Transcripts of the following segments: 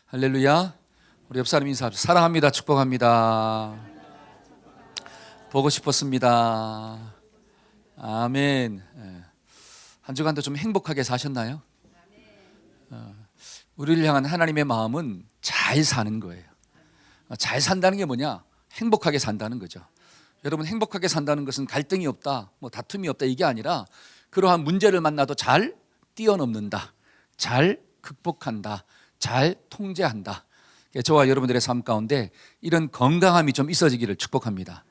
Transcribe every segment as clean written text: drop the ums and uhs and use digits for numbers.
할렐루야. 우리 옆 사람 인사합시다. 사랑합니다. 축복합니다. 보고 싶었습니다. 아멘. 한 주간도 좀 행복하게 사셨나요? 우리를 향한 하나님의 마음은 잘 사는 거예요. 잘 산다는 게 뭐냐? 행복하게 산다는 거죠. 여러분, 행복하게 산다는 것은 갈등이 없다, 다툼이 없다, 이게 아니라 그러한 문제를 만나도 잘 뛰어넘는다, 잘 극복한다, 잘 통제한다. 저와 여러분들의 삶 가운데 이런 건강함이 좀 있어지기를 축복합니다.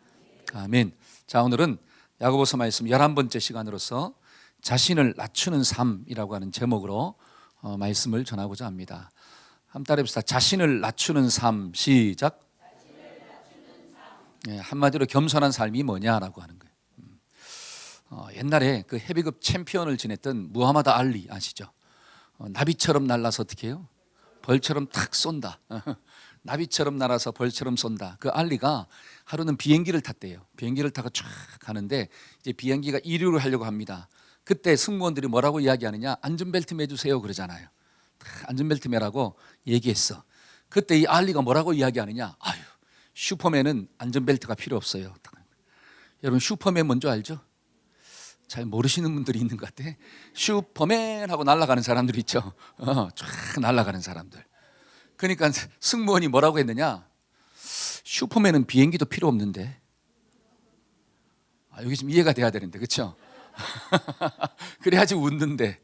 아멘. 자, 오늘은 야고보서 말씀 11번째 시간으로서 자신을 낮추는 삶이라고 하는 제목으로 말씀을 전하고자 합니다. 한번 따라해 봅시다. 자신을 낮추는 삶. 시작. 한마디로 겸손한 삶이 뭐냐라고 하는 거예요. 옛날에 그 헤비급 챔피언을 지냈던 무하마드 알리 아시죠? 나비처럼 날라서 어떻게 해요? 벌처럼 탁 쏜다. 나비처럼 날아서 벌처럼 쏜다. 그 알리가 하루는 비행기를 탔대요. 비행기를 타고 쫙 가는데 이제 비행기가 이륙을 하려고 합니다. 그때 승무원들이 뭐라고 이야기하느냐? 안전벨트 매주세요 그러잖아요. 안전벨트 매라고 얘기했어. 그때 이 알리가 뭐라고 이야기하느냐? 아유, 슈퍼맨은 안전벨트가 필요 없어요. 여러분, 슈퍼맨 뭔지 알죠? 잘 모르시는 분들이 있는 것 같아. 슈퍼맨 하고 날아가는 사람들 있죠. 쫙 날아가는 사람들. 그러니까 승무원이 뭐라고 했느냐? 슈퍼맨은 비행기도 필요 없는데. 여기 좀 이해가 돼야 되는데, 그렇죠? 그래야지 웃는데.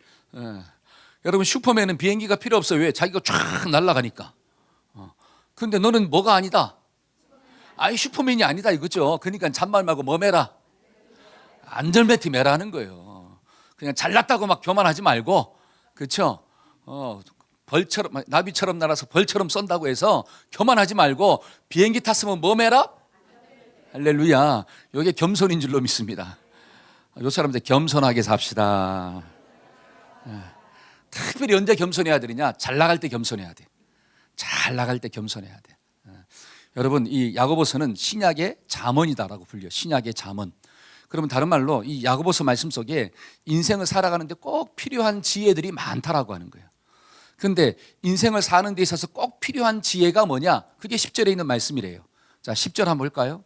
여러분, 슈퍼맨은 비행기가 필요 없어요. 왜? 자기가 쫙 날아가니까. 근데 너는 뭐가 아니다? 슈퍼맨이 아니다 이거죠. 그러니까 잔말 말고 뭐 매라? 안전벨트 매라는 거예요. 그냥 잘났다고 막 교만하지 말고, 그렇죠? 벌처럼, 나비처럼 날아서 벌처럼 쏜다고 해서 교만하지 말고 비행기 탔으면 뭐 매라? 할렐루야. 이게 겸손인 줄로 믿습니다. 요 사람들 겸손하게 삽시다. 특별히 언제 겸손해야 되느냐? 잘 나갈 때 겸손해야 돼. 잘 나갈 때 겸손해야 돼. 여러분, 이 야고보서는 신약의 잠언이다라고 불려요. 신약의 잠언. 그러면 다른 말로 이 야고보서 말씀 속에 인생을 살아가는데 꼭 필요한 지혜들이 많다라고 하는 거예요. 그런데 인생을 사는 데 있어서 꼭 필요한 지혜가 뭐냐? 그게 10절에 있는 말씀이래요. 자, 10절 한번 볼까요?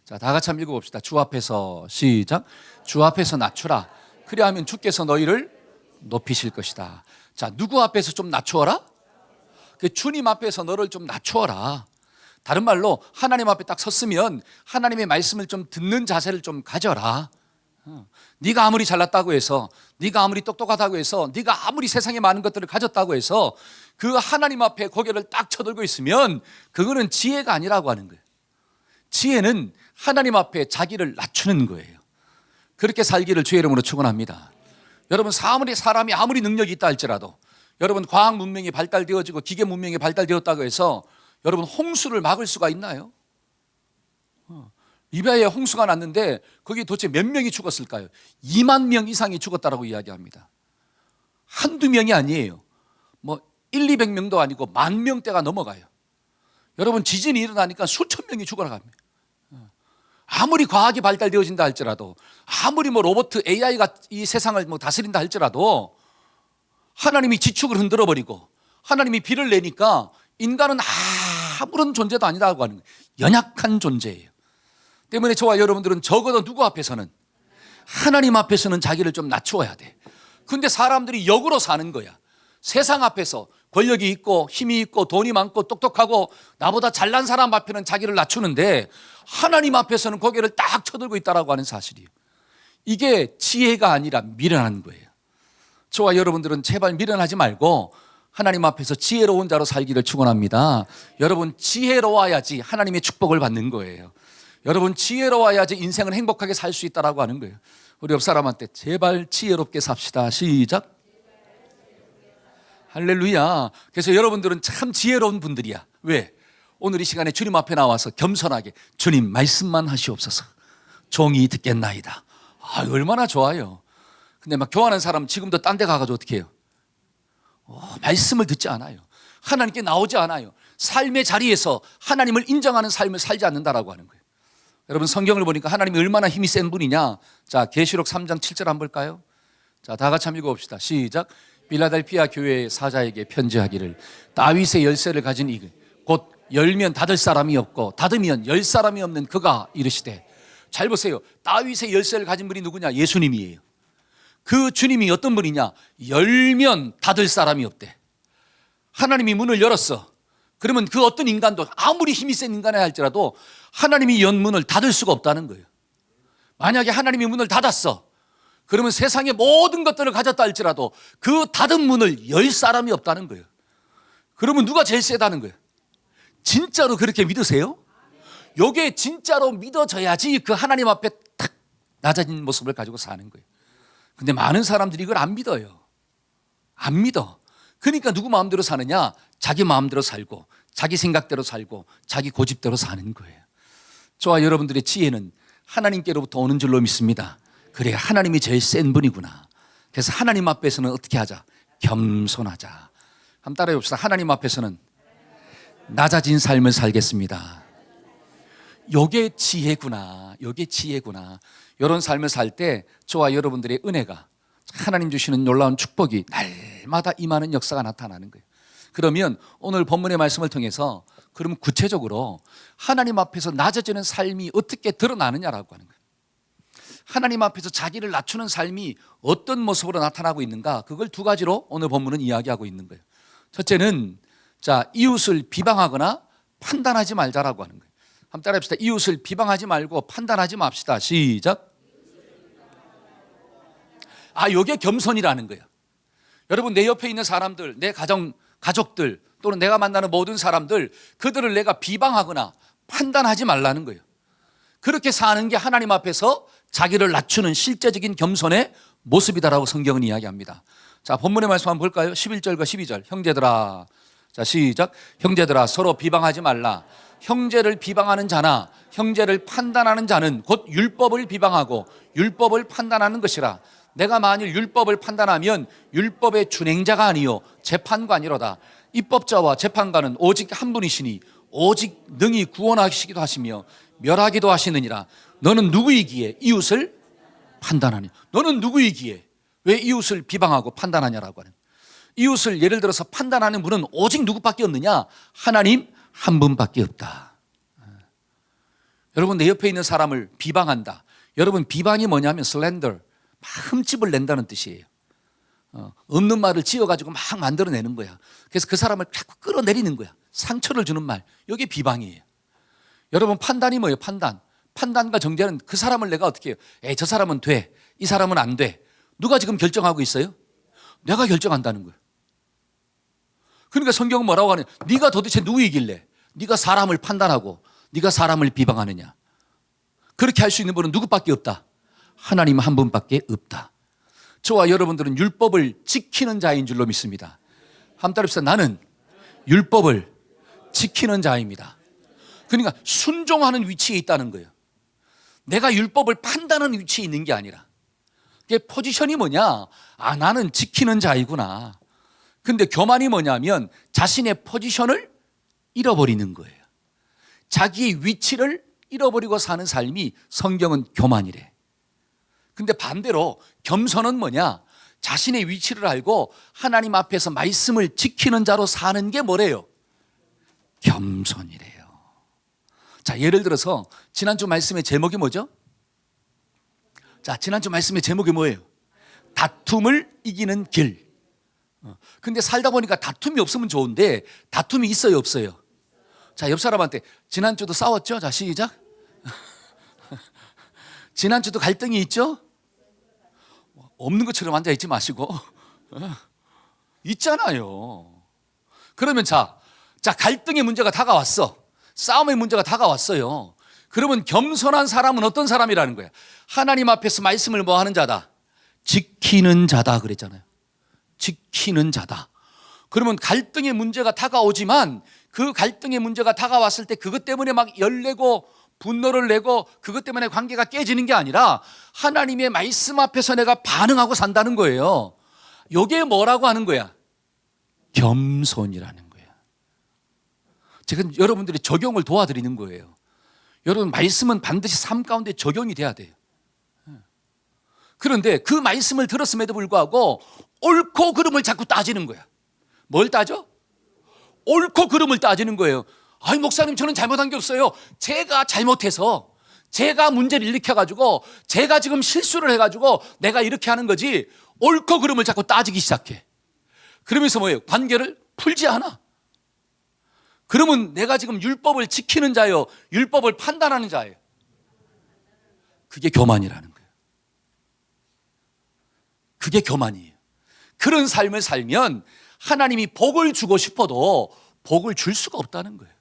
자, 다 같이 한번 읽어봅시다. 주 앞에서 시작. 주 앞에서 낮추라. 그리하면 주께서 너희를 높이실 것이다. 자, 누구 앞에서 좀 낮추어라? 그 주님 앞에서 너를 좀 낮추어라. 다른 말로 하나님 앞에 딱 섰으면 하나님의 말씀을 좀 듣는 자세를 좀 가져라. 네가 아무리 잘났다고 해서, 네가 아무리 똑똑하다고 해서, 네가 아무리 세상에 많은 것들을 가졌다고 해서 그 하나님 앞에 고개를 딱 쳐들고 있으면 그거는 지혜가 아니라고 하는 거예요. 지혜는 하나님 앞에 자기를 낮추는 거예요. 그렇게 살기를 주의 이름으로 축원합니다. 여러분, 사람이 아무리 능력이 있다 할지라도, 여러분, 과학 문명이 발달되어지고 기계 문명이 발달되었다고 해서 여러분, 홍수를 막을 수가 있나요? 리비아에 홍수가 났는데 거기 도대체 몇 명이 죽었을까요? 2만 명 이상이 죽었다라고 이야기합니다. 한두 명이 아니에요. 200명도 아니고 10,000명대가 넘어가요. 여러분, 지진이 일어나니까 수천 명이 죽어나갑니다. 아무리 과학이 발달되어진다 할지라도, 아무리 로봇 AI가 이 세상을 다스린다 할지라도 하나님이 지축을 흔들어버리고 하나님이 비를 내니까 인간은 아무런 존재도 아니라고 하는 거예요. 연약한 존재예요. 때문에 저와 여러분들은 적어도 누구 앞에서는, 하나님 앞에서는 자기를 좀 낮추어야 돼. 근데 사람들이 역으로 사는 거야. 세상 앞에서 권력이 있고 힘이 있고 돈이 많고 똑똑하고 나보다 잘난 사람 앞에는 자기를 낮추는데 하나님 앞에서는 고개를 딱 쳐들고 있다라고 하는 사실이에요. 이게 지혜가 아니라 미련한 거예요. 저와 여러분들은 제발 미련하지 말고 하나님 앞에서 지혜로운 자로 살기를 축원합니다. 여러분, 지혜로워야지 하나님의 축복을 받는 거예요. 여러분, 지혜로워야지 인생을 행복하게 살 수 있다라고 하는 거예요. 우리 옆 사람한테 제발 지혜롭게 삽시다. 시작. 할렐루야. 그래서 여러분들은 참 지혜로운 분들이야. 왜? 오늘 이 시간에 주님 앞에 나와서 겸손하게 주님 말씀만 하시옵소서. 종이 듣겠나이다. 얼마나 좋아요. 근데 막 교환한 사람 지금도 딴 데 가가지고 어떻게 해요? 말씀을 듣지 않아요. 하나님께 나오지 않아요. 삶의 자리에서 하나님을 인정하는 삶을 살지 않는다라고 하는 거예요. 여러분, 성경을 보니까 하나님이 얼마나 힘이 센 분이냐. 자, 계시록 3장 7절 한번 볼까요? 자, 다 같이 한번 읽어봅시다. 시작. 빌라델피아 교회 사자에게 편지하기를 다윗의 열쇠를 가진 이 곧 열면 닫을 사람이 없고 닫으면 열 사람이 없는 그가 이르시되. 잘 보세요. 다윗의 열쇠를 가진 분이 누구냐? 예수님이에요. 그 주님이 어떤 분이냐? 열면 닫을 사람이 없대. 하나님이 문을 열었어. 그러면 그 어떤 인간도 아무리 힘이 센 인간이 할지라도 하나님이 연 문을 닫을 수가 없다는 거예요. 만약에 하나님이 문을 닫았어. 그러면 세상의 모든 것들을 가졌다 할지라도 그 닫은 문을 열 사람이 없다는 거예요. 그러면 누가 제일 세다는 거예요? 진짜로 그렇게 믿으세요? 요게 진짜로 믿어져야지 그 하나님 앞에 탁 낮아진 모습을 가지고 사는 거예요. 근데 많은 사람들이 이걸 안 믿어요. 안 믿어. 그러니까 누구 마음대로 사느냐? 자기 마음대로 살고 자기 생각대로 살고 자기 고집대로 사는 거예요. 저와 여러분들의 지혜는 하나님께로부터 오는 줄로 믿습니다. 그래, 하나님이 제일 센 분이구나. 그래서 하나님 앞에서는 어떻게 하자? 겸손하자. 한번 따라해 봅시다. 하나님 앞에서는 낮아진 삶을 살겠습니다. 요게 지혜구나. 요게 지혜구나. 이런 삶을 살 때 저와 여러분들의 은혜가, 하나님 주시는 놀라운 축복이 날마다 임하는 역사가 나타나는 거예요. 그러면 오늘 본문의 말씀을 통해서 그러면 구체적으로 하나님 앞에서 낮아지는 삶이 어떻게 드러나느냐라고 하는 거예요. 하나님 앞에서 자기를 낮추는 삶이 어떤 모습으로 나타나고 있는가, 그걸 두 가지로 오늘 본문은 이야기하고 있는 거예요. 첫째는 이웃을 비방하거나 판단하지 말자라고 하는 거예요. 한번 따라해 봅시다. 이웃을 비방하지 말고 판단하지 맙시다. 시작. 요게 겸손이라는 거예요. 여러분, 내 옆에 있는 사람들, 내 가족들 또는 내가 만나는 모든 사람들, 그들을 내가 비방하거나 판단하지 말라는 거예요. 그렇게 사는 게 하나님 앞에서 자기를 낮추는 실제적인 겸손의 모습이다라고 성경은 이야기합니다. 자, 본문의 말씀 한번 볼까요? 11절과 12절. 형제들아. 자, 시작. 형제들아, 서로 비방하지 말라. 형제를 비방하는 자나 형제를 판단하는 자는 곧 율법을 비방하고 율법을 판단하는 것이라. 내가 만일 율법을 판단하면 율법의 준행자가 아니요 재판관이로다. 입법자와 재판관은 오직 한 분이시니 오직 능히 구원하시기도 하시며 멸하기도 하시느니라. 너는 누구이기에 이웃을 판단하니? 너는 누구이기에 왜 이웃을 비방하고 판단하냐라고 하는. 이웃을 예를 들어서 판단하는 분은 오직 누구밖에 없느냐? 하나님 한 분밖에 없다. 여러분, 내 옆에 있는 사람을 비방한다. 여러분, 비방이 뭐냐면 슬렌더, 막 흠집을 낸다는 뜻이에요. 없는 말을 지어가지고 막 만들어내는 거야. 그래서 그 사람을 자꾸 끌어내리는 거야. 상처를 주는 말, 이게 비방이에요. 여러분, 판단이 뭐예요? 판단과 정죄는 그 사람을 내가 어떻게 해요? 저 사람은 돼, 이 사람은 안 돼. 누가 지금 결정하고 있어요? 내가 결정한다는 거예요. 그러니까 성경은 뭐라고 하냐? 네가 도대체 누구이길래 네가 사람을 판단하고 네가 사람을 비방하느냐? 그렇게 할 수 있는 분은 누구밖에 없다? 하나님 한 분밖에 없다. 저와 여러분들은 율법을 지키는 자인 줄로 믿습니다. 한번 따라합시다. 나는 율법을 지키는 자입니다. 그러니까 순종하는 위치에 있다는 거예요. 내가 율법을 판단하는 위치에 있는 게 아니라. 그게 포지션이 뭐냐? 나는 지키는 자이구나. 근데 교만이 뭐냐면 자신의 포지션을 잃어버리는 거예요. 자기의 위치를 잃어버리고 사는 삶이 성경은 교만이래. 근데 반대로 겸손은 뭐냐? 자신의 위치를 알고 하나님 앞에서 말씀을 지키는 자로 사는 게 뭐래요? 겸손이래요. 자, 예를 들어서 지난주 말씀의 제목이 뭐죠? 자, 지난주 말씀의 제목이 뭐예요? 다툼을 이기는 길. 근데 살다 보니까 다툼이 없으면 좋은데 다툼이 있어요, 없어요? 자, 옆 사람한테 지난주도 싸웠죠? 자, 시작. 지난주도 갈등이 있죠? 없는 것처럼 앉아있지 마시고. 있잖아요. 그러면 자, 갈등의 문제가 다가왔어. 싸움의 문제가 다가왔어요. 그러면 겸손한 사람은 어떤 사람이라는 거야? 하나님 앞에서 말씀을 뭐 하는 자다? 지키는 자다 그랬잖아요. 지키는 자다. 그러면 갈등의 문제가 다가오지만 그 갈등의 문제가 다가왔을 때 그것 때문에 막 열내고 분노를 내고 그것 때문에 관계가 깨지는 게 아니라 하나님의 말씀 앞에서 내가 반응하고 산다는 거예요. 이게 뭐라고 하는 거야? 겸손이라는 거야. 제가 여러분들이 적용을 도와드리는 거예요. 여러분, 말씀은 반드시 삶 가운데 적용이 돼야 돼요. 그런데 그 말씀을 들었음에도 불구하고 옳고 그름을 자꾸 따지는 거야. 뭘 따져? 옳고 그름을 따지는 거예요. 아니 목사님, 저는 잘못한 게 없어요. 제가 잘못해서, 제가 문제를 일으켜가지고, 제가 지금 실수를 해가지고 내가 이렇게 하는 거지. 옳고 그름을 자꾸 따지기 시작해. 그러면서 뭐예요? 관계를 풀지 않아. 그러면 내가 지금 율법을 지키는 자요, 율법을 판단하는 자예요. 그게 교만이라는 거예요. 그게 교만이에요. 그런 삶을 살면 하나님이 복을 주고 싶어도 복을 줄 수가 없다는 거예요.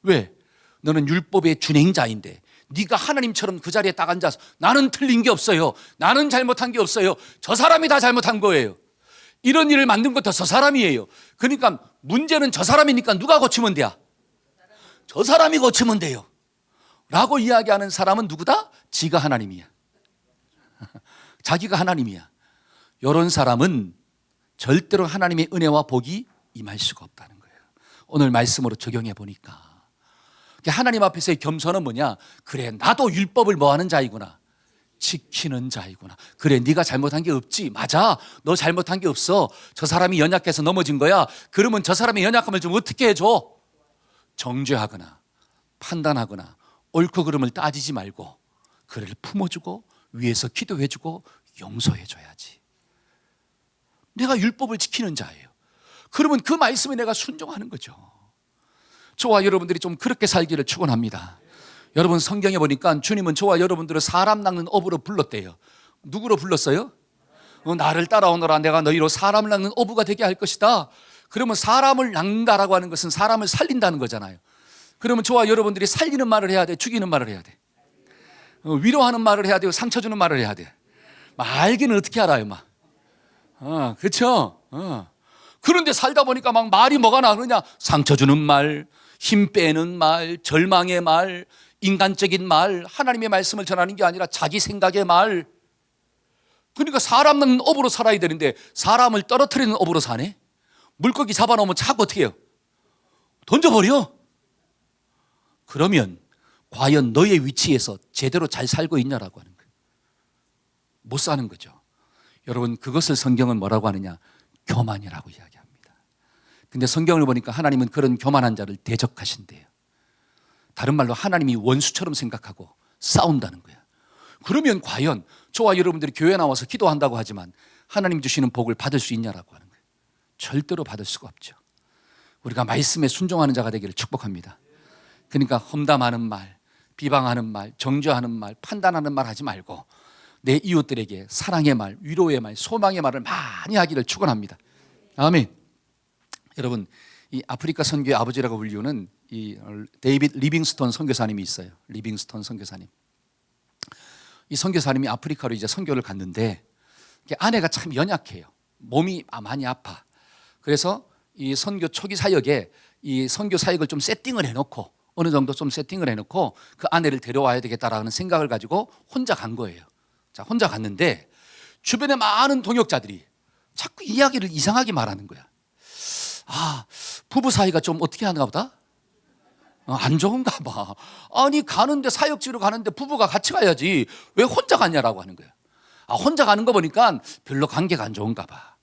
왜? 너는 율법의 준행자인데 네가 하나님처럼 그 자리에 딱 앉아서 나는 틀린 게 없어요, 나는 잘못한 게 없어요, 저 사람이 다 잘못한 거예요, 이런 일을 만든 것도 저 사람이에요. 그러니까 문제는 저 사람이니까 누가 고치면 돼요? 저 사람이 고치면 돼요 라고 이야기하는 사람은 누구다? 지가 하나님이야. 자기가 하나님이야. 이런 사람은 절대로 하나님의 은혜와 복이 임할 수가 없다는 거예요. 오늘 말씀으로 적용해 보니까 하나님 앞에서의 겸손은 뭐냐? 그래, 나도 율법을 뭐하는 자이구나, 지키는 자이구나. 그래, 네가 잘못한 게 없지. 맞아, 너 잘못한 게 없어. 저 사람이 연약해서 넘어진 거야. 그러면 저 사람의 연약함을 좀 어떻게 해줘? 정죄하거나 판단하거나 옳고 그름을 따지지 말고 그를 품어주고 위에서 기도해주고 용서해줘야지. 내가 율법을 지키는 자예요. 그러면 그 말씀에 내가 순종하는 거죠. 저와 여러분들이 좀 그렇게 살기를 축원합니다. 여러분, 성경에 보니까 주님은 저와 여러분들을 사람 낚는 어부로 불렀대요. 누구로 불렀어요? 나를 따라오너라, 내가 너희로 사람을 낚는 어부가 되게 할 것이다. 그러면 사람을 낚는다라고 하는 것은 사람을 살린다는 거잖아요. 그러면 저와 여러분들이 살리는 말을 해야 돼, 죽이는 말을 해야 돼? 위로하는 말을 해야 돼요, 상처 주는 말을 해야 돼? 알기는 어떻게 알아요, 막. 그렇죠? 그런데 살다 보니까 막 말이 뭐가 나오느냐? 상처 주는 말, 힘 빼는 말, 절망의 말, 인간적인 말, 하나님의 말씀을 전하는 게 아니라 자기 생각의 말. 그러니까 사람은 업으로 살아야 되는데 사람을 떨어뜨리는 업으로 사네. 물고기 잡아놓으면 자꾸 어떻게 해요? 던져버려. 그러면 과연 너의 위치에서 제대로 잘 살고 있냐라고 하는 거예요. 못 사는 거죠. 여러분, 그것을 성경은 뭐라고 하느냐? 교만이라고 이야기합니다. 근데 성경을 보니까 하나님은 그런 교만한 자를 대적하신대요. 다른 말로 하나님이 원수처럼 생각하고 싸운다는 거야. 그러면 과연 저와 여러분들이 교회 나와서 기도한다고 하지만 하나님 주시는 복을 받을 수 있냐라고 하는 거예요. 절대로 받을 수가 없죠. 우리가 말씀에 순종하는 자가 되기를 축복합니다. 그러니까 험담하는 말, 비방하는 말, 정죄하는 말, 판단하는 말 하지 말고 내 이웃들에게 사랑의 말, 위로의 말, 소망의 말을 많이 하기를 축원합니다. 아멘. 여러분, 이 아프리카 선교의 아버지라고 불리우는 이 데이빗 리빙스톤 선교사님이 있어요. 리빙스톤 선교사님. 이 선교사님이 아프리카로 이제 선교를 갔는데 아내가 참 연약해요. 몸이 많이 아파. 그래서 이 선교 초기 사역에 이 선교 사역을 좀 세팅을 해놓고, 어느 정도 좀 세팅을 해놓고 그 아내를 데려와야 되겠다라는 생각을 가지고 혼자 간 거예요. 자, 혼자 갔는데 주변에 많은 동역자들이 자꾸 이야기를 이상하게 말하는 거야. 부부 사이가 좀 어떻게 하나 보다? 안 좋은가 봐. 아니, 가는데, 사역지로 가는데 부부가 같이 가야지 왜 혼자 갔냐라고 하는 거야. 혼자 가는 거 보니까 별로 관계가 안 좋은가 봐.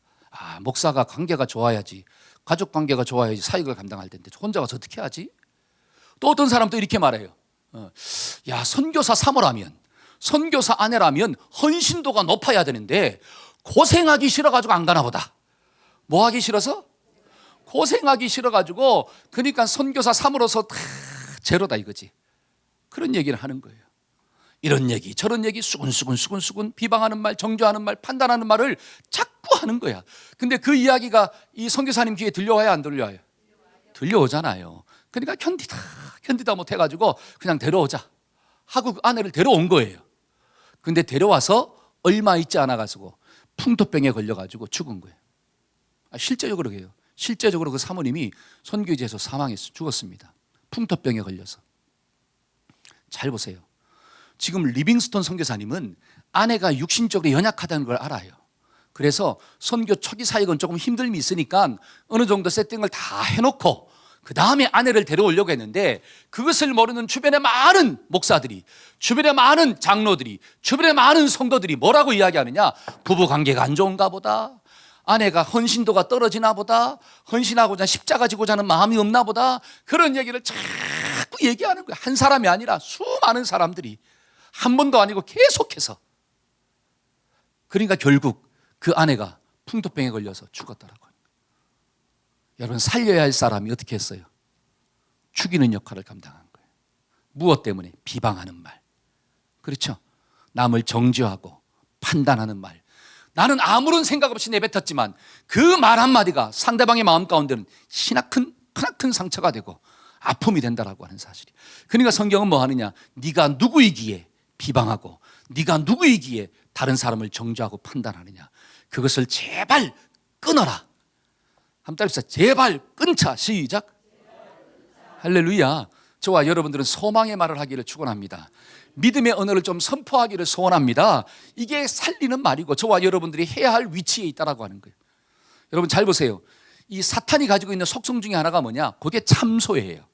목사가 관계가 좋아야지, 가족 관계가 좋아야지 사역을 감당할 텐데 혼자 가서 어떻게 하지? 또 어떤 사람도 이렇게 말해요. 야, 선교사 사모라면, 선교사 아내라면 헌신도가 높아야 되는데 고생하기 싫어가지고 안 가나 보다. 뭐 하기 싫어서? 고생하기 싫어가지고, 그러니까 선교사 삼으로서 다 제로다 이거지. 그런 얘기를 하는 거예요. 이런 얘기 저런 얘기 수근수근 비방하는 말, 정죄하는 말, 판단하는 말을 자꾸 하는 거야. 근데 그 이야기가 이 선교사님 귀에 들려와요, 안 들려와요? 들려오잖아요. 그러니까 견디다 못해가지고 그냥 데려오자 하고 그 아내를 데려온 거예요. 근데 데려와서 얼마 있지 않아가지고 풍토병에 걸려가지고 죽은 거예요. 실제적으로 그래요. 실제적으로 그 사모님이 선교지에서 사망해서 죽었습니다. 풍토병에 걸려서. 잘 보세요. 지금 리빙스톤 선교사님은 아내가 육신적으로 연약하다는 걸 알아요. 그래서 선교 초기 사역은 조금 힘듦이 있으니까 어느 정도 세팅을 다 해놓고 그 다음에 아내를 데려오려고 했는데 그것을 모르는 주변의 많은 목사들이, 주변의 많은 장로들이, 주변의 많은 성도들이 뭐라고 이야기하느냐? 부부관계가 안 좋은가 보다, 아내가 헌신도가 떨어지나 보다, 헌신하고자 십자가 지고자 하는 마음이 없나 보다, 그런 얘기를 자꾸 얘기하는 거예요. 한 사람이 아니라 수많은 사람들이, 한 번도 아니고 계속해서. 그러니까 결국 그 아내가 풍토병에 걸려서 죽었더라고요. 여러분, 살려야 할 사람이 어떻게 했어요? 죽이는 역할을 감당한 거예요. 무엇 때문에? 비방하는 말. 그렇죠? 남을 정죄하고 판단하는 말. 나는 아무런 생각 없이 내뱉었지만 그 말 한마디가 상대방의 마음 가운데는 크나큰 상처가 되고 아픔이 된다라고 하는 사실이. 그러니까 성경은 뭐 하느냐? 네가 누구이기에 비방하고, 네가 누구이기에 다른 사람을 정죄하고 판단하느냐? 그것을 제발 끊어라. 한번 따라합시다. 제발 끊자. 시작. 할렐루야. 저와 여러분들은 소망의 말을 하기를 축원합니다. 믿음의 언어를 좀 선포하기를 소원합니다. 이게 살리는 말이고 저와 여러분들이 해야 할 위치에 있다라고 하는 거예요. 여러분 잘 보세요. 이 사탄이 가지고 있는 속성 중에 하나가 뭐냐? 그게 참소예요.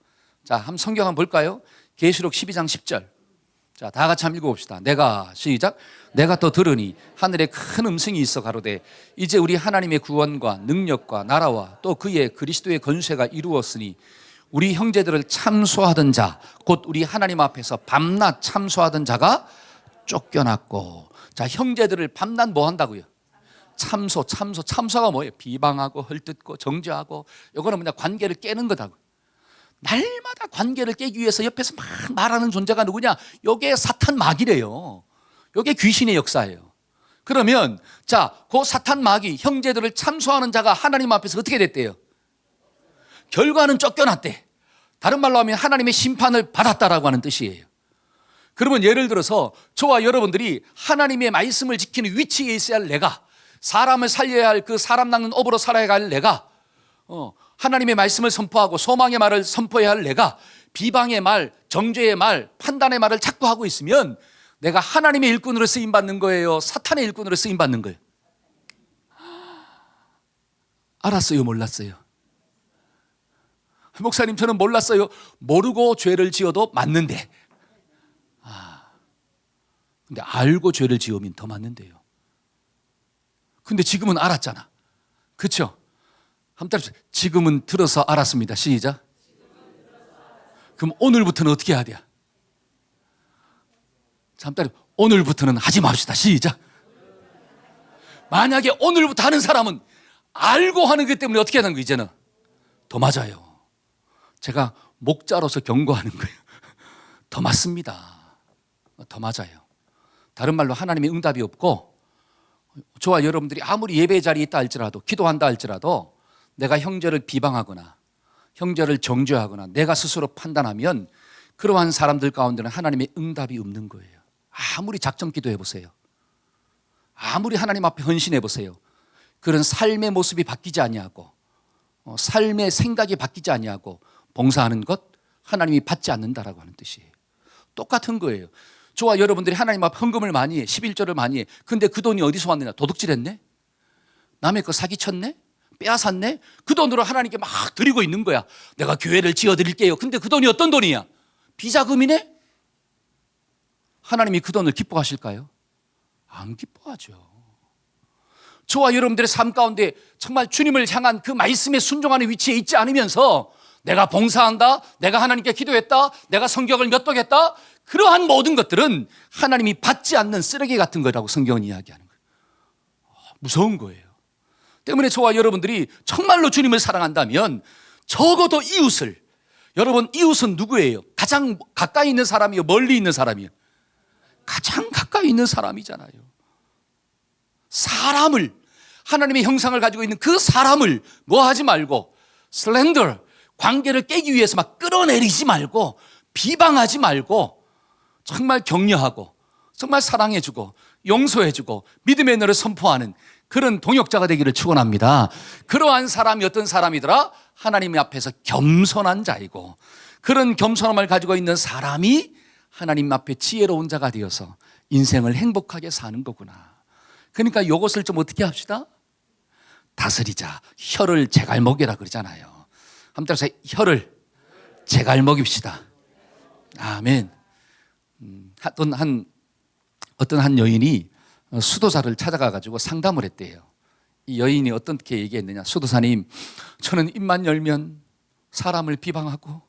자, 한번 성경 한번 볼까요? 계시록 12장 10절. 자, 다 같이 한번 읽어봅시다. 시작. 내가 또 들으니 하늘에 큰 음성이 있어 가로되 이제 우리 하나님의 구원과 능력과 나라와 또 그의 그리스도의 건세가 이루었으니 우리 형제들을 참소하던 자, 곧 우리 하나님 앞에서 밤낮 참소하던 자가 쫓겨났고. 자, 형제들을 밤낮 뭐 한다고요? 참소가 뭐예요? 비방하고 헐뜯고 정죄하고. 이거는 뭐냐? 관계를 깨는 거다고. 날마다 관계를 깨기 위해서 옆에서 막 말하는 존재가 누구냐? 요게 사탄 마귀래요. 요게 귀신의 역사예요. 그러면 자, 그 사탄 마귀 형제들을 참소하는 자가 하나님 앞에서 어떻게 됐대요? 결과는 쫓겨났대. 다른 말로 하면 하나님의 심판을 받았다라고 하는 뜻이에요. 그러면 예를 들어서 저와 여러분들이 하나님의 말씀을 지키는 위치에 있어야 할 내가, 사람을 살려야 할 그 사람 낚는 업으로 살아야 할 내가, 하나님의 말씀을 선포하고 소망의 말을 선포해야 할 내가 비방의 말, 정죄의 말, 판단의 말을 자꾸 하고 있으면 내가 하나님의 일꾼으로 쓰임받는 거예요? 사탄의 일꾼으로 쓰임받는 거예요? 알았어요? 몰랐어요? 목사님, 저는 몰랐어요. 모르고 죄를 지어도 맞는데. 근데 알고 죄를 지으면 더 맞는데요. 근데 지금은 알았잖아. 그렇죠? 한번 따라서 지금은 들어서 알았습니다. 시작. 그럼 오늘부터는 어떻게 해야 돼요? 한번 따라서 오늘부터는 하지 맙시다. 시작. 만약에 오늘부터 하는 사람은 알고 하는 것 때문에 어떻게 하는 거예요? 이제는 더 맞아요. 제가 목자로서 경고하는 거예요. 더 맞습니다. 더 맞아요. 다른 말로 하나님의 응답이 없고, 저와 여러분들이 아무리 예배 자리에 있다 할지라도, 기도한다 할지라도 내가 형제를 비방하거나 형제를 정죄하거나 내가 스스로 판단하면 그러한 사람들 가운데는 하나님의 응답이 없는 거예요. 아무리 작정 기도해 보세요. 아무리 하나님 앞에 헌신해 보세요. 그런 삶의 모습이 바뀌지 아니하고 삶의 생각이 바뀌지 아니하고 봉사하는 것 하나님이 받지 않는다라고 하는 뜻이에요. 똑같은 거예요. 저와 여러분들이 하나님 앞에 헌금을 많이 해, 11조를 많이 해. 근데 그 돈이 어디서 왔느냐? 도둑질했네? 남의 거 사기쳤네? 빼앗았네? 그 돈으로 하나님께 막 드리고 있는 거야. 내가 교회를 지어드릴게요. 근데 그 돈이 어떤 돈이야? 비자금이네? 하나님이 그 돈을 기뻐하실까요? 안 기뻐하죠. 저와 여러분들의 삶 가운데 정말 주님을 향한 그 말씀에 순종하는 위치에 있지 않으면서 내가 봉사한다, 내가 하나님께 기도했다, 내가 성경을 몇 독했다, 그러한 모든 것들은 하나님이 받지 않는 쓰레기 같은 거라고 성경은 이야기하는 거예요. 무서운 거예요. 때문에 저와 여러분들이 정말로 주님을 사랑한다면 적어도 이웃을, 여러분 이웃은 누구예요? 가장 가까이 있는 사람이요? 멀리 있는 사람이요? 가장 가까이 있는 사람이잖아요. 사람을, 하나님의 형상을 가지고 있는 그 사람을 뭐 하지 말고, 슬렌더, 관계를 깨기 위해서 막 끌어내리지 말고, 비방하지 말고, 정말 격려하고 정말 사랑해주고 용서해주고 믿음의 너를 선포하는 그런 동역자가 되기를 축원합니다. 그러한 사람이 어떤 사람이더라? 하나님 앞에서 겸손한 자이고, 그런 겸손함을 가지고 있는 사람이 하나님 앞에 지혜로운 자가 되어서 인생을 행복하게 사는 거구나. 그러니까 이것을 좀 어떻게 합시다? 다스리자. 혀를 제갈목이라 그러잖아요. 한번 따라서 혀를 제갈 먹입시다. 아멘. 어떤 한 여인이 수도사를 찾아가가지고 상담을 했대요. 이 여인이 어떻게 얘기했느냐. 수도사님, 저는 입만 열면 사람을 비방하고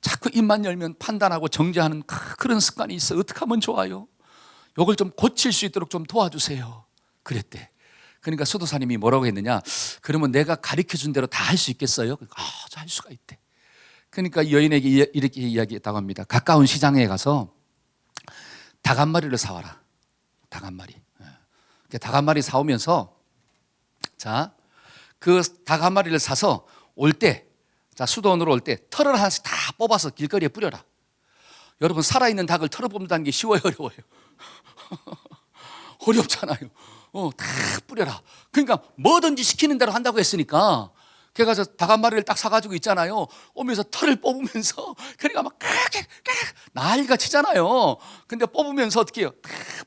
자꾸 입만 열면 판단하고 정죄하는 그런 습관이 있어. 어떻게 하면 좋아요? 이걸 좀 고칠 수 있도록 좀 도와주세요. 그랬대. 그러니까 수도사님이 뭐라고 했느냐. 그러면 내가 가르쳐준 대로 다 할 수 있겠어요? 할 수가 있대. 그러니까 이 여인에게 이렇게 이야기했다고 합니다. 가까운 시장에 가서 닭 한 마리를 사와라. 닭 한 마리. 닭 한 마리 사오면서 자, 그 닭 한 마리를 사서 올 때, 자, 수도원으로 올 때 털을 하나씩 다 뽑아서 길거리에 뿌려라. 여러분, 살아있는 닭을 털어 뽑는다는 게 쉬워요, 어려워요? 어렵잖아요. 다 뿌려라. 그러니까 뭐든지 시키는 대로 한다고 했으니까 걔가 닭 한 마리를 딱 사가지고 있잖아요. 오면서 털을 뽑으면서 그러니까 막 난리가 치잖아요. 근데 뽑으면서 어떻게 해요?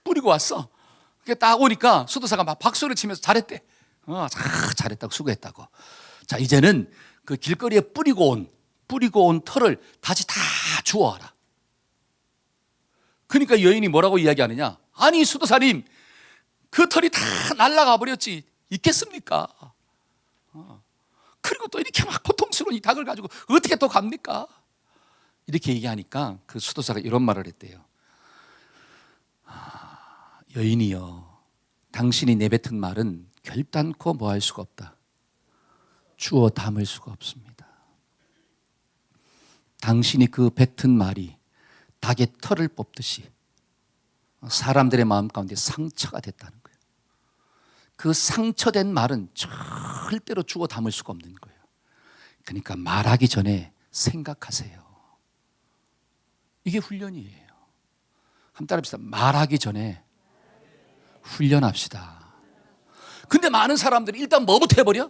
뿌리고 왔어. 딱 오니까 수도사가 막 박수를 치면서 잘했대. 잘했다고, 수고했다고. 자, 이제는 그 길거리에 뿌리고 온 털을 다시 다 주워와라. 그러니까 여인이 뭐라고 이야기하느냐. 아니, 수도사님, 그 털이 다 날아가 버렸지 있겠습니까? 그리고 또 이렇게 막 고통스러운 이 닭을 가지고 어떻게 또 갑니까? 이렇게 얘기하니까 그 수도사가 이런 말을 했대요. 여인이여, 당신이 내뱉은 말은 결단코 뭐 할 수가 없다. 주워 담을 수가 없습니다. 당신이 그 뱉은 말이 닭의 털을 뽑듯이 사람들의 마음 가운데 상처가 됐다는 거예요. 그 상처된 말은 절대로 주워 담을 수가 없는 거예요. 그러니까 말하기 전에 생각하세요. 이게 훈련이에요. 한번 따라합시다. 말하기 전에 훈련합시다. 근데 많은 사람들이 일단 뭐부터 해버려?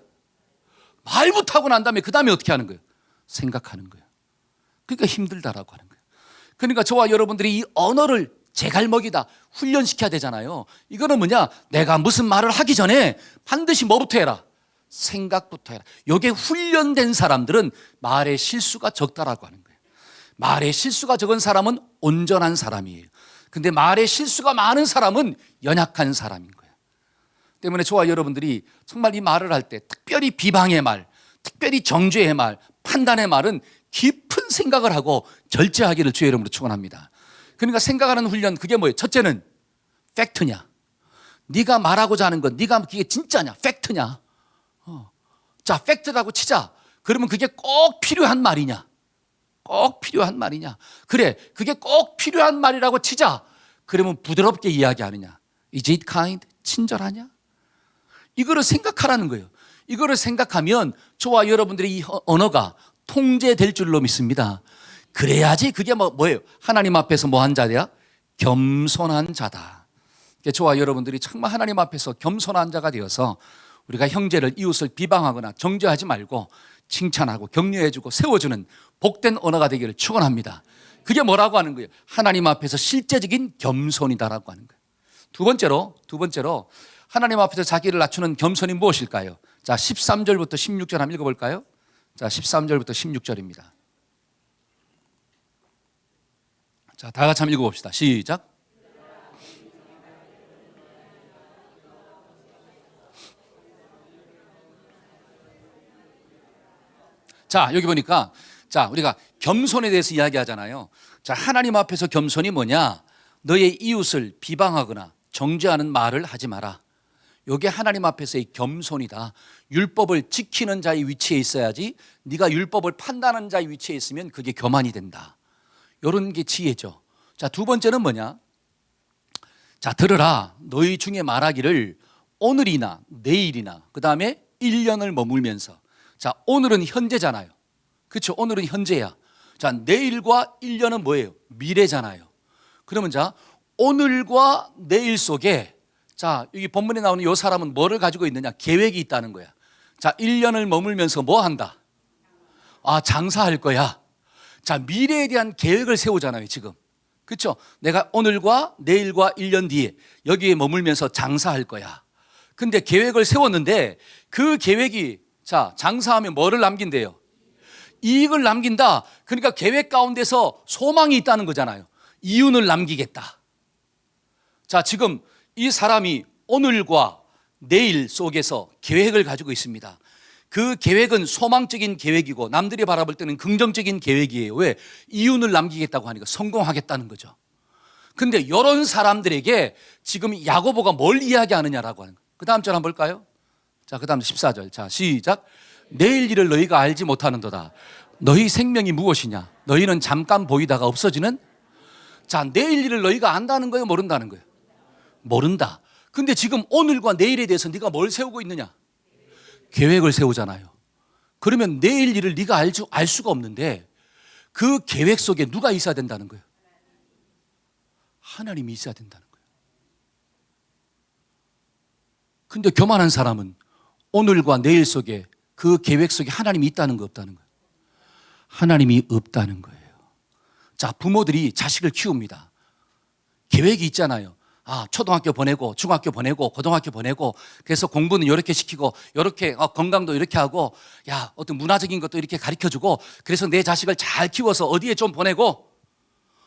말부터 하고 난 다음에 그 다음에 어떻게 하는 거예요? 생각하는 거예요. 그러니까 힘들다라고 하는 거예요. 그러니까 저와 여러분들이 이 언어를 제갈먹이다 훈련시켜야 되잖아요. 이거는 뭐냐? 내가 무슨 말을 하기 전에 반드시 뭐부터 해라? 생각부터 해라. 이게 훈련된 사람들은 말의 실수가 적다라고 하는 거예요. 말의 실수가 적은 사람은 온전한 사람이에요. 근데 말의 실수가 많은 사람은 연약한 사람인 거예요. 때문에 저와 여러분들이 정말 이 말을 할 때 특별히 비방의 말, 특별히 정죄의 말, 판단의 말은 깊은 생각을 하고 절제하기를 주의 이름으로 축원합니다. 그러니까 생각하는 훈련, 그게 뭐예요? 첫째는 팩트냐? 네가 말하고자 하는 건 네가 그게 진짜냐? 팩트냐? 자, 팩트라고 치자. 그러면 그게 꼭 필요한 말이냐? 꼭 필요한 말이냐? 그래, 그게 꼭 필요한 말이라고 치자. 그러면 부드럽게 이야기하느냐? Is it kind? 친절하냐? 이거를 생각하라는 거예요. 이거를 생각하면 저와 여러분들의 이 언어가 통제될 줄로 믿습니다. 그래야지 그게 뭐예요? 하나님 앞에서 뭐한 자야? 겸손한 자다. 저와 여러분들이 정말 하나님 앞에서 겸손한 자가 되어서 우리가 형제를, 이웃을 비방하거나 정죄하지 말고 칭찬하고 격려해주고 세워주는 복된 언어가 되기를 축원합니다. 그게 뭐라고 하는 거예요? 하나님 앞에서 실제적인 겸손이다라고 하는 거예요. 두 번째로 하나님 앞에서 자기를 낮추는 겸손이 무엇일까요? 자, 13절부터 16절 한번 읽어볼까요? 자, 13절부터 16절입니다. 자, 다 같이 한번 읽어봅시다. 시작. 자, 여기 보니까 자, 우리가 겸손에 대해서 이야기하잖아요. 자, 하나님 앞에서 겸손이 뭐냐? 너의 이웃을 비방하거나 정죄하는 말을 하지 마라. 이게 하나님 앞에서의 겸손이다. 율법을 지키는 자의 위치에 있어야지 네가 율법을 판단하는 자의 위치에 있으면 그게 교만이 된다. 이런 게 지혜죠. 자, 두 번째는 뭐냐? 자, 들으라. 너희 중에 말하기를 오늘이나 내일이나 그 다음에 1년을 머물면서, 자, 오늘은 현재잖아요. 그렇죠? 오늘은 현재야. 자, 내일과 1년은 뭐예요? 미래잖아요. 그러면 자, 오늘과 내일 속에 자, 여기 본문에 나오는 이 사람은 뭐를 가지고 있느냐? 계획이 있다는 거야. 자, 1년을 머물면서 뭐 한다? 장사할 거야. 자, 미래에 대한 계획을 세우잖아요, 지금. 그렇죠? 내가 오늘과 내일과 1년 뒤에 여기에 머물면서 장사할 거야. 근데 계획을 세웠는데 그 계획이 자, 장사하면 뭐를 남긴대요? 이익을 남긴다. 그러니까 계획 가운데서 소망이 있다는 거잖아요. 이윤을 남기겠다. 자, 지금 이 사람이 오늘과 내일 속에서 계획을 가지고 있습니다. 그 계획은 소망적인 계획이고 남들이 바라볼 때는 긍정적인 계획이에요. 왜? 이윤을 남기겠다고 하니까 성공하겠다는 거죠. 근데 이런 사람들에게 지금 야고보가 뭘 이야기하느냐라고 하는 거예요. 그 다음 절 한번 볼까요? 자, 그 다음 14절. 자, 시작. 내일 일을 너희가 알지 못하는도다. 너희 생명이 무엇이냐? 너희는 잠깐 보이다가 없어지는? 자, 내일 일을 너희가 안다는 거예요? 모른다는 거예요? 모른다. 근데 지금 오늘과 내일에 대해서 네가 뭘 세우고 있느냐? 계획을 세우잖아요. 그러면 내일 일을 네가 알 수가 없는데 그 계획 속에 누가 있어야 된다는 거예요? 하나님이 있어야 된다는 거예요. 근데 교만한 사람은 오늘과 내일 속에 그 계획 속에 하나님이 있다는 거 없다는 거예요? 하나님이 없다는 거예요. 자, 부모들이 자식을 키웁니다. 계획이 있잖아요. 아, 초등학교 보내고 중학교 보내고 고등학교 보내고 그래서 공부는 이렇게 시키고 이렇게 건강도 이렇게 하고 야, 어떤 문화적인 것도 이렇게 가르쳐주고 그래서 내 자식을 잘 키워서 어디에 좀 보내고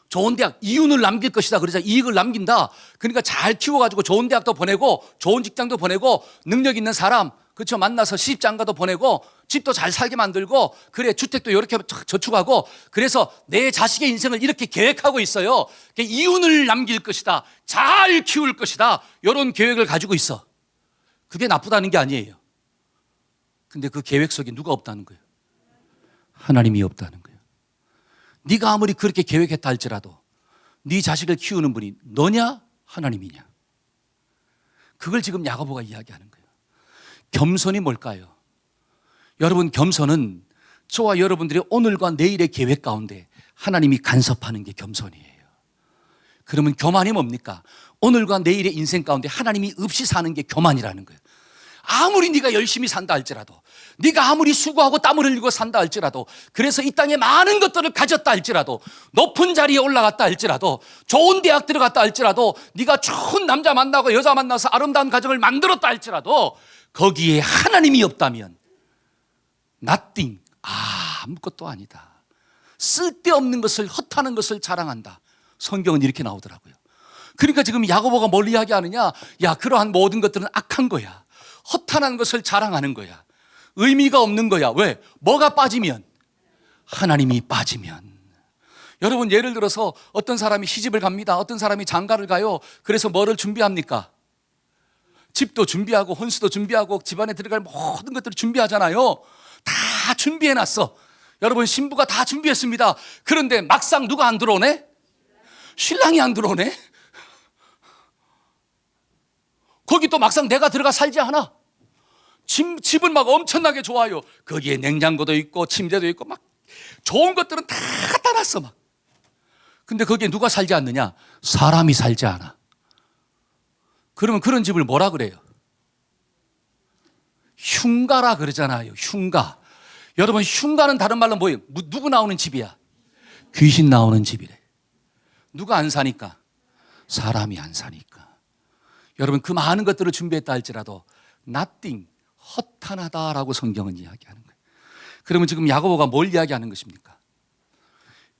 좋은 대학 이윤을 남길 것이다. 그러자 이익을 남긴다. 그러니까 잘 키워가지고 좋은 대학도 보내고 좋은 직장도 보내고 능력 있는 사람 그렇죠 만나서 시집장가도 보내고 집도 잘 살게 만들고 그래 주택도 이렇게 저축하고 그래서 내 자식의 인생을 이렇게 계획하고 있어요. 이윤을 남길 것이다. 잘 키울 것이다. 이런 계획을 가지고 있어. 그게 나쁘다는 게 아니에요. 근데 그 계획 속에 누가 없다는 거예요? 하나님이 없다는 거예요. 네가 아무리 그렇게 계획했다 할지라도 네 자식을 키우는 분이 너냐 하나님이냐. 그걸 지금 야고보가 이야기하는 거예요. 겸손이 뭘까요? 여러분, 겸손은 저와 여러분들의 오늘과 내일의 계획 가운데 하나님이 간섭하는 게 겸손이에요. 그러면 교만이 뭡니까? 오늘과 내일의 인생 가운데 하나님이 없이 사는 게 교만이라는 거예요. 아무리 네가 열심히 산다 할지라도 네가 아무리 수고하고 땀을 흘리고 산다 할지라도 그래서 이 땅에 많은 것들을 가졌다 할지라도 높은 자리에 올라갔다 할지라도 좋은 대학 들어갔다 할지라도 네가 좋은 남자 만나고 여자 만나서 아름다운 가정을 만들었다 할지라도 거기에 하나님이 없다면 nothing, 아무것도 아니다. 쓸데없는 것을 헛하는 것을 자랑한다. 성경은 이렇게 나오더라고요. 그러니까 지금 야고보가 뭘 이야기하느냐? 야, 그러한 모든 것들은 악한 거야. 허탄한 것을 자랑하는 거야. 의미가 없는 거야. 왜? 뭐가 빠지면? 하나님이 빠지면. 여러분, 예를 들어서 어떤 사람이 시집을 갑니다. 어떤 사람이 장가를 가요. 그래서 뭐를 준비합니까? 집도 준비하고 혼수도 준비하고 집안에 들어갈 모든 것들을 준비하잖아요. 다 준비해놨어. 여러분, 신부가 다 준비했습니다. 그런데 막상 누가 안 들어오네? 신랑이 안 들어오네? 거기 또 막상 내가 들어가 살지 않아. 집은 막 엄청나게 좋아요. 거기에 냉장고도 있고 침대도 있고 막 좋은 것들은 다 갖다 놨어 막. 근데 거기에 누가 살지 않느냐? 사람이 살지 않아. 그러면 그런 집을 뭐라 그래요? 흉가라 그러잖아요. 흉가. 여러분, 흉가는 다른 말로 뭐예요? 누구 나오는 집이야? 귀신 나오는 집이래. 누가 안 사니까? 사람이 안 사니까. 여러분, 그 많은 것들을 준비했다 할지라도 nothing, 허탄하다라고 성경은 이야기하는 거예요. 그러면 지금 야고보가 뭘 이야기하는 것입니까?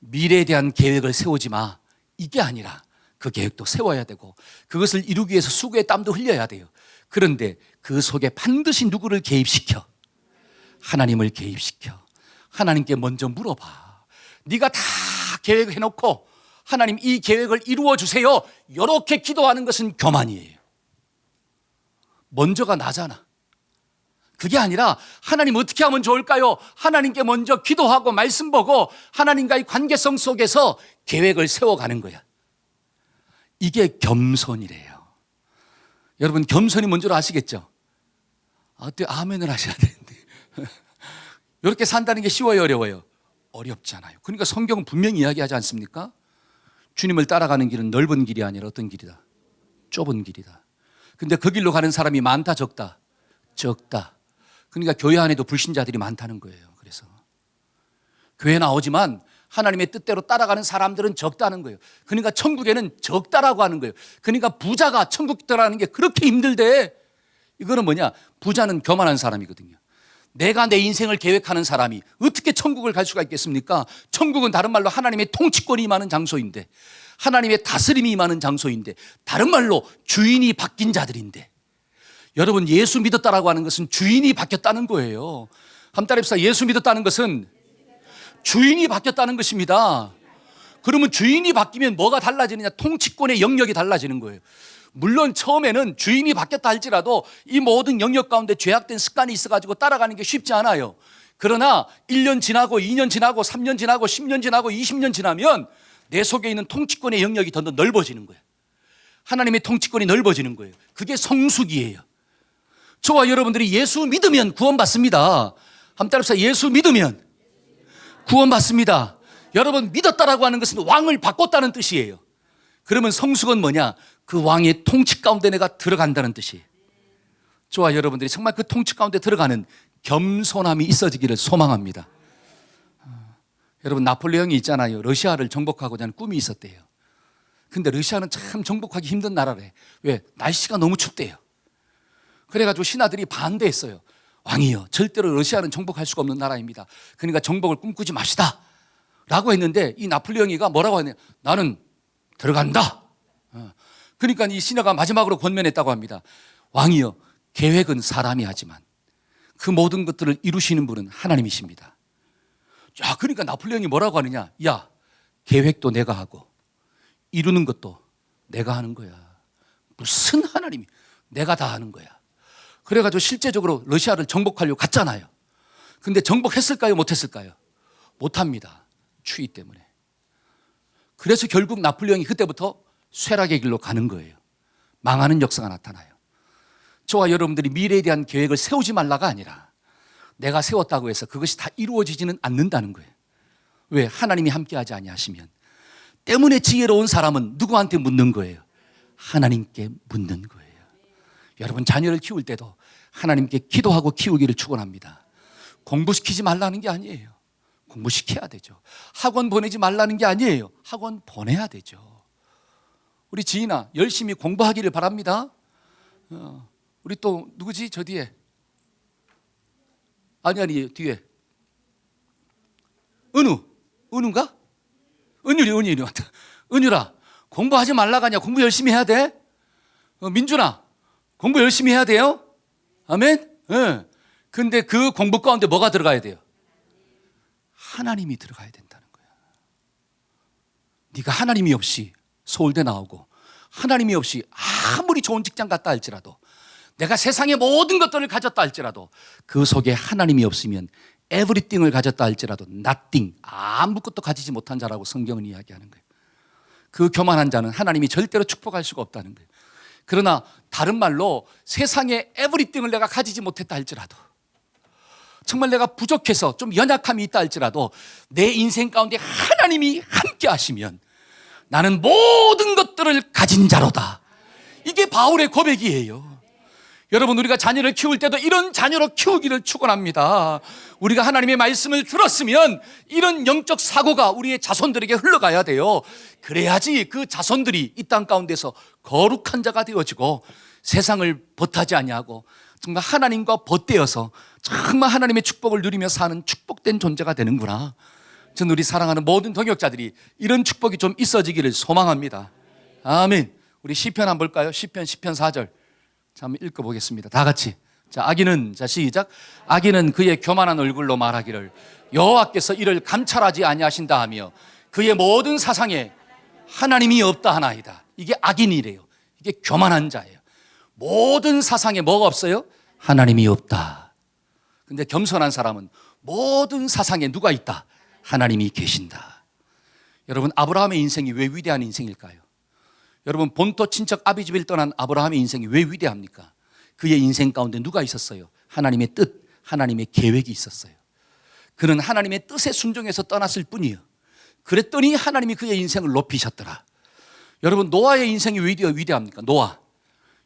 미래에 대한 계획을 세우지 마. 이게 아니라 그 계획도 세워야 되고 그것을 이루기 위해서 수고의 땀도 흘려야 돼요. 그런데 그 속에 반드시 누구를 개입시켜? 하나님을 개입시켜. 하나님께 먼저 물어봐. 네가 다 계획해놓고 하나님 이 계획을 이루어 주세요. 이렇게 기도하는 것은 교만이에요. 먼저가 나잖아. 그게 아니라 하나님 어떻게 하면 좋을까요? 하나님께 먼저 기도하고 말씀 보고 하나님과의 관계성 속에서 계획을 세워가는 거야. 이게 겸손이래요. 여러분, 겸손이 뭔지를 아시겠죠? 어때? 아멘을 하셔야 되는데. 이렇게 산다는 게 쉬워요, 어려워요? 어렵잖아요. 그러니까 성경은 분명히 이야기하지 않습니까? 주님을 따라가는 길은 넓은 길이 아니라 어떤 길이다? 좁은 길이다. 근데 그 길로 가는 사람이 많다, 적다? 적다. 그러니까 교회 안에도 불신자들이 많다는 거예요. 그래서 교회 나오지만 하나님의 뜻대로 따라가는 사람들은 적다는 거예요. 그러니까 천국에는 적다라고 하는 거예요. 그러니까 부자가 천국 들어가는 게 그렇게 힘들대. 이거는 뭐냐? 부자는 교만한 사람이거든요. 내가 내 인생을 계획하는 사람이 어떻게 천국을 갈 수가 있겠습니까? 천국은 다른 말로 하나님의 통치권이 임하는 장소인데, 하나님의 다스림이 임하는 장소인데, 다른 말로 주인이 바뀐 자들인데, 여러분 예수 믿었다라고 하는 것은 주인이 바뀌었다는 거예요. 한번 따라해봅시다. 예수 믿었다는 것은 주인이 바뀌었다는 것입니다. 그러면 주인이 바뀌면 뭐가 달라지느냐? 통치권의 영역이 달라지는 거예요. 물론 처음에는 주인이 바뀌었다 할지라도 이 모든 영역 가운데 죄악된 습관이 있어가지고 따라가는 게 쉽지 않아요. 그러나 1년 지나고 2년 지나고 3년 지나고 10년 지나고 20년 지나면 내 속에 있는 통치권의 영역이 더 넓어지는 거예요. 하나님의 통치권이 넓어지는 거예요. 그게 성숙이에요. 저와 여러분들이 예수 믿으면 구원받습니다. 한번 따라합시다. 예수 믿으면 구원받습니다. 여러분 믿었다라고 하는 것은 왕을 바꿨다는 뜻이에요. 그러면 성숙은 뭐냐? 그 왕의 통치 가운데 내가 들어간다는 뜻이에요. 저와 여러분들이 정말 그 통치 가운데 들어가는 겸손함이 있어지기를 소망합니다. 여러분 나폴레옹이 있잖아요. 러시아를 정복하고자 하는 꿈이 있었대요. 근데 러시아는 참 정복하기 힘든 나라래. 왜? 날씨가 너무 춥대요. 그래가지고 신하들이 반대했어요. 왕이여, 절대로 러시아는 정복할 수가 없는 나라입니다. 그러니까 정복을 꿈꾸지 맙시다 라고 했는데, 이 나폴레옹이가 뭐라고 하냐? 나는 들어간다. 그러니까 이 신하가 마지막으로 권면했다고 합니다. 왕이여, 계획은 사람이 하지만 그 모든 것들을 이루시는 분은 하나님이십니다. 야, 그러니까 나폴레옹이 뭐라고 하느냐? 야, 계획도 내가 하고 이루는 것도 내가 하는 거야. 무슨 하나님이, 내가 다 하는 거야. 그래가지고 실제적으로 러시아를 정복하려고 갔잖아요. 근데 정복했을까요? 못했을까요? 못합니다. 추위 때문에. 그래서 결국 나폴레옹이 그때부터 쇠락의 길로 가는 거예요. 망하는 역사가 나타나요. 저와 여러분들이 미래에 대한 계획을 세우지 말라가 아니라 내가 세웠다고 해서 그것이 다 이루어지지는 않는다는 거예요. 왜? 하나님이 함께하지 아니하시면. 때문에 지혜로운 사람은 누구한테 묻는 거예요? 하나님께 묻는 거예요. 여러분 자녀를 키울 때도 하나님께 기도하고 키우기를 축원합니다. 공부시키지 말라는 게 아니에요. 공부시켜야 되죠. 학원 보내지 말라는 게 아니에요. 학원 보내야 되죠. 우리 지인아, 열심히 공부하기를 바랍니다. 우리 또 누구지? 저 뒤에. 아니 뒤에. 은우인가? 은율이 맞다. 은율아, 공부하지 말라가 아니야. 공부 열심히 해야 돼. 민준아, 공부 열심히 해야 돼요. 아멘. 네. 근데 그 공부 가운데 뭐가 들어가야 돼요? 하나님이 들어가야 된다는 거야. 네가 하나님이 없이 서울대 나오고 하나님이 없이 아무리 좋은 직장 갔다 할지라도, 내가 세상의 모든 것들을 가졌다 할지라도 그 속에 하나님이 없으면 everything을 가졌다 할지라도 nothing, 아무것도 가지지 못한 자라고 성경은 이야기하는 거예요. 그 교만한 자는 하나님이 절대로 축복할 수가 없다는 거예요. 그러나 다른 말로 세상의 everything을 내가 가지지 못했다 할지라도, 정말 내가 부족해서 좀 연약함이 있다 할지라도 내 인생 가운데 하나님이 함께 하시면 나는 모든 것들을 가진 자로다. 이게 바울의 고백이에요. 여러분, 우리가 자녀를 키울 때도 이런 자녀로 키우기를 축원합니다. 우리가 하나님의 말씀을 들었으면 이런 영적 사고가 우리의 자손들에게 흘러가야 돼요. 그래야지 그 자손들이 이 땅 가운데서 거룩한 자가 되어지고 세상을 벗하지 아니하고 정말 하나님과 벗되어서 정말 하나님의 축복을 누리며 사는 축복된 존재가 되는구나. 저는 우리 사랑하는 모든 동역자들이 이런 축복이 좀 있어지기를 소망합니다. 아멘. 우리 시편 한번 볼까요? 시편 4절 한번 읽어보겠습니다. 다 같이. 자, 자 시작. 악인은 그의 교만한 얼굴로 말하기를 여호와께서 이를 감찰하지 아니하신다 하며 그의 모든 사상에 하나님이 없다 하나이다. 이게 악인이래요. 이게 교만한 자예요. 모든 사상에 뭐가 없어요? 하나님이 없다. 근데 겸손한 사람은 모든 사상에 누가 있다? 하나님이 계신다. 여러분, 아브라함의 인생이 왜 위대한 인생일까요? 여러분, 본토 친척 아비집을 떠난 아브라함의 인생이 왜 위대합니까? 그의 인생 가운데 누가 있었어요? 하나님의 뜻, 하나님의 계획이 있었어요. 그는 하나님의 뜻에 순종해서 떠났을 뿐이에요. 그랬더니 하나님이 그의 인생을 높이셨더라. 여러분, 노아의 인생이 왜 위대합니까? 노아.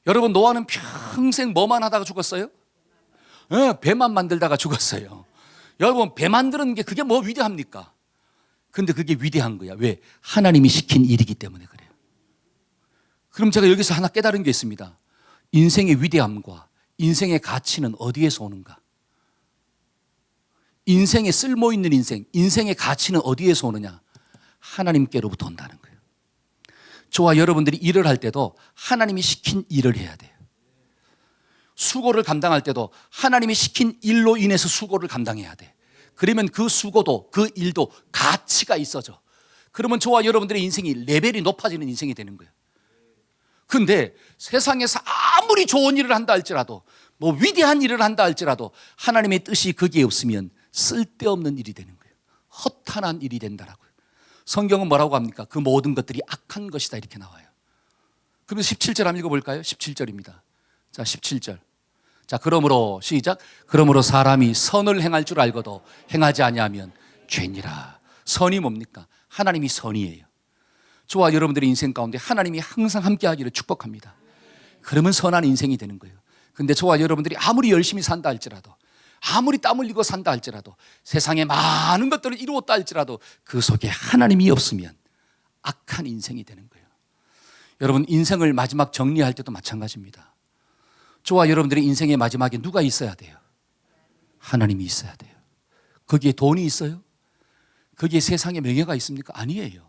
여러분, 노아는 평생 뭐만 하다가 죽었어요? 배만 만들다가 죽었어요. 여러분, 배 만드는 게 그게 뭐 위대합니까? 근데 그게 위대한 거야. 왜? 하나님이 시킨 일이기 때문에 그래요. 그럼 제가 여기서 하나 깨달은 게 있습니다. 인생의 위대함과 인생의 가치는 어디에서 오는가? 인생에 쓸모 있는 인생, 인생의 가치는 어디에서 오느냐? 하나님께로부터 온다는 거예요. 저와 여러분들이 일을 할 때도 하나님이 시킨 일을 해야 돼요. 수고를 감당할 때도 하나님이 시킨 일로 인해서 수고를 감당해야 돼. 그러면 그 수고도 그 일도 가치가 있어져. 그러면 저와 여러분들의 인생이 레벨이 높아지는 인생이 되는 거예요. 근데 세상에서 아무리 좋은 일을 한다 할지라도, 뭐 위대한 일을 한다 할지라도 하나님의 뜻이 거기에 없으면 쓸데없는 일이 되는 거예요. 허탄한 일이 된다라고요. 성경은 뭐라고 합니까? 그 모든 것들이 악한 것이다 이렇게 나와요. 그러면 17절 한번 읽어볼까요? 17절입니다. 자, 17절. 자, 그러므로 시작. 그러므로 사람이 선을 행할 줄 알고도 행하지 아니하면 죄니라. 선이 뭡니까? 하나님이 선이에요. 저와 여러분들의 인생 가운데 하나님이 항상 함께하기를 축복합니다. 그러면 선한 인생이 되는 거예요. 근데 저와 여러분들이 아무리 열심히 산다 할지라도, 아무리 땀 흘리고 산다 할지라도, 세상에 많은 것들을 이루었다 할지라도 그 속에 하나님이 없으면 악한 인생이 되는 거예요. 여러분, 인생을 마지막 정리할 때도 마찬가지입니다. 저와 여러분들의 인생의 마지막에 누가 있어야 돼요? 하나님이 있어야 돼요. 거기에 돈이 있어요? 거기에 세상의 명예가 있습니까? 아니에요.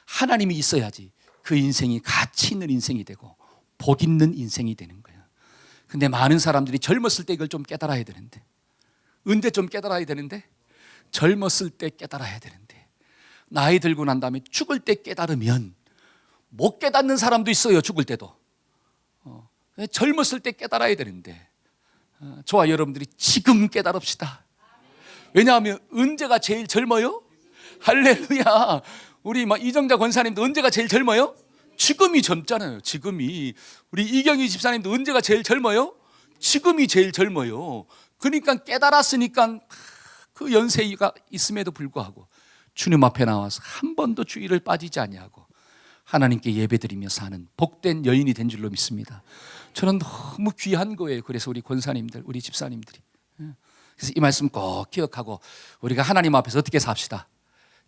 하나님이 있어야지 그 인생이 가치 있는 인생이 되고 복 있는 인생이 되는 거예요. 근데 많은 사람들이 젊었을 때 이걸 좀 깨달아야 되는데, 언제 좀 깨달아야 되는데? 젊었을 때 깨달아야 되는데, 나이 들고 난 다음에 죽을 때 깨달으면 못 깨닫는 사람도 있어요. 죽을 때도. 젊었을 때 깨달아야 되는데, 저와 여러분들이 지금 깨달읍시다. 왜냐하면 언제가 제일 젊어요? 할렐루야. 우리 이정자 권사님도 언제가 제일 젊어요? 지금이 젊잖아요. 지금이. 우리 이경희 집사님도 언제가 제일 젊어요? 지금이 제일 젊어요. 그러니까 깨달았으니까 그 연세가 있음에도 불구하고 주님 앞에 나와서 한 번도 주의를 빠지지 아니하고 하나님께 예배드리며 사는 복된 여인이 된 줄로 믿습니다. 저는 너무 귀한 거예요. 그래서 우리 권사님들, 우리 집사님들이. 그래서 이 말씀 꼭 기억하고 우리가 하나님 앞에서 어떻게 삽시다?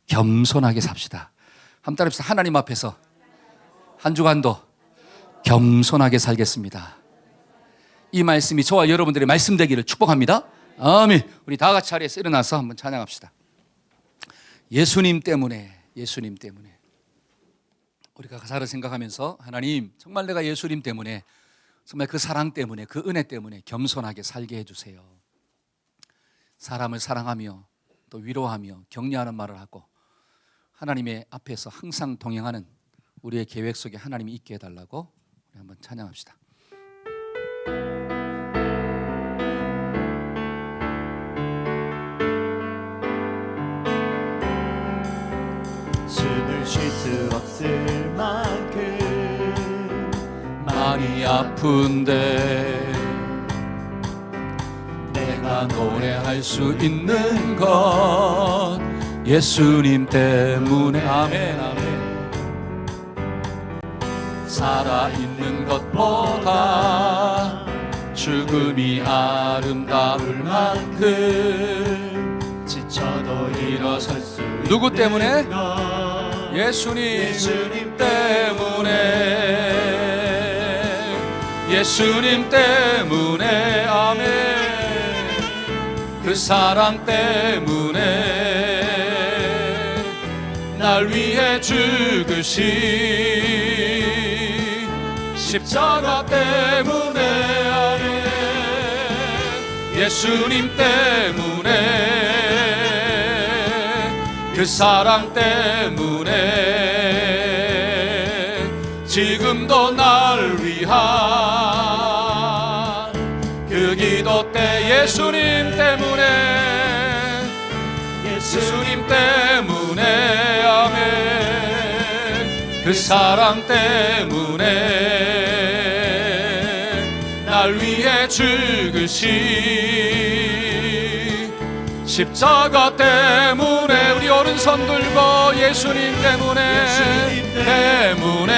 겸손하게 삽시다. 한번 따라합시다. 하나님 앞에서 한 주간도 겸손하게 살겠습니다. 이 말씀이 저와 여러분들의 말씀 되기를 축복합니다. 아멘. 우리 다 같이 자리에서 일어나서 한번 찬양합시다. 예수님 때문에, 예수님 때문에. 우리가 가사를 생각하면서 하나님, 정말 내가 예수님 때문에, 정말 그 사랑 때문에, 그 은혜 때문에 겸손하게 살게 해주세요. 사람을 사랑하며 또 위로하며 격려하는 말을 하고 하나님의 앞에서 항상 동행하는 우리의 계획 속에 하나님이 있게 해달라고 우리 한번 찬양합시다. 숨을 쉴 수 없을 만큼 많이 아픈데 내가 노래할 수 있는 것 예수님 때문에. 아멘, 아멘. 살아있는 것보다 죽음이 아름다울 만큼 지쳐도 일어설 수 누구 때문에? 있는 것 예수님 때문에. 예수님 때문에. 아멘. 그 사랑 때문에 날 위해 죽으신 십자가 때문에. 아멘. 예수님 때문에 그 사랑 때문에 지금도 날 위한 그 기도 때 예수님 때문에. 예수님 때문에. 아멘. 그 사랑 때문에 날 위해 죽으신 십자가 때문에. 우리 오른손 들고 예수님 때문에.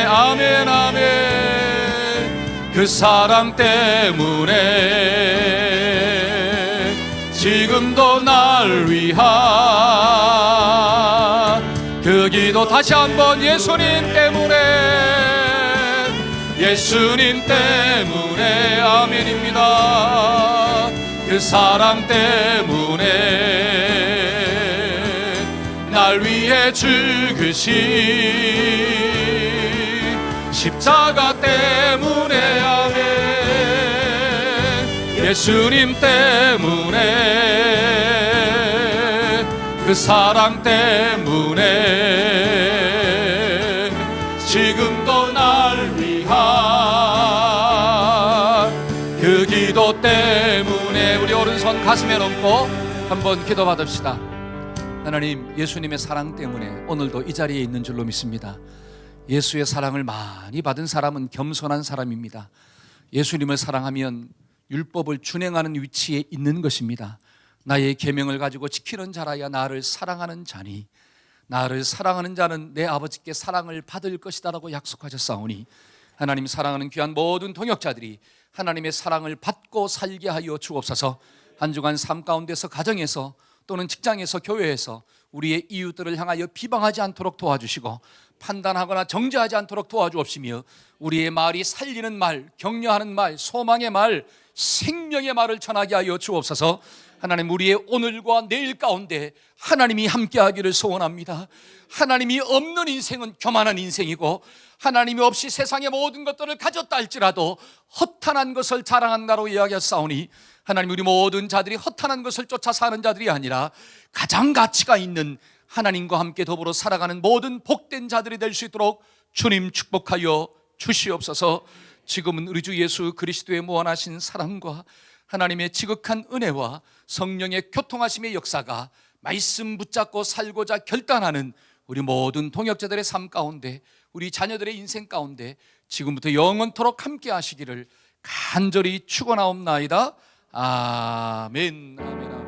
아멘, 아멘. 그 사랑 때문에 지금도 날 위한 그 기도 다시 한번. 예수님 때문에. 예수님 때문에. 아멘입니다. 그 사랑 때문에 날 위해 죽으신 십자가 때문에 아멘. 예수님 때문에 그 사랑 때문에 지금도 날 위한 그 기도 때문에 우리 오른손 가슴에 얹고 한번 기도 받읍시다. 하나님, 예수님의 사랑 때문에 오늘도 이 자리에 있는 줄로 믿습니다. 예수의 사랑을 많이 받은 사람은 겸손한 사람입니다. 예수님을 사랑하면 율법을 준행하는 위치에 있는 것입니다. 나의 계명을 가지고 지키는 자라야 나를 사랑하는 자니 나를 사랑하는 자는 내 아버지께 사랑을 받을 것이다 라고 약속하셨사오니 하나님, 사랑하는 귀한 모든 동역자들이 하나님의 사랑을 받고 살게 하여 주옵소서. 한 주간 삶 가운데서, 가정에서 또는 직장에서, 교회에서 우리의 이웃들을 향하여 비방하지 않도록 도와주시고 판단하거나 정죄하지 않도록 도와주옵시며 우리의 말이 살리는 말, 격려하는 말, 소망의 말, 생명의 말을 전하게 하여 주옵소서. 하나님, 우리의 오늘과 내일 가운데 하나님이 함께하기를 소원합니다. 하나님이 없는 인생은 교만한 인생이고 하나님이 없이 세상의 모든 것들을 가졌다 할지라도 허탄한 것을 자랑한다로 이야기했사오니 하나님, 우리 모든 자들이 허탄한 것을 쫓아 사는 자들이 아니라 가장 가치가 있는 하나님과 함께 더불어 살아가는 모든 복된 자들이 될 수 있도록 주님 축복하여 주시옵소서. 지금은 우리 주 예수 그리스도의 무한하신 사랑과 하나님의 지극한 은혜와 성령의 교통하심의 역사가 말씀 붙잡고 살고자 결단하는 우리 모든 동역자들의 삶 가운데, 우리 자녀들의 인생 가운데 지금부터 영원토록 함께 하시기를 간절히 축원하옵나이다. 아멘. 아멘.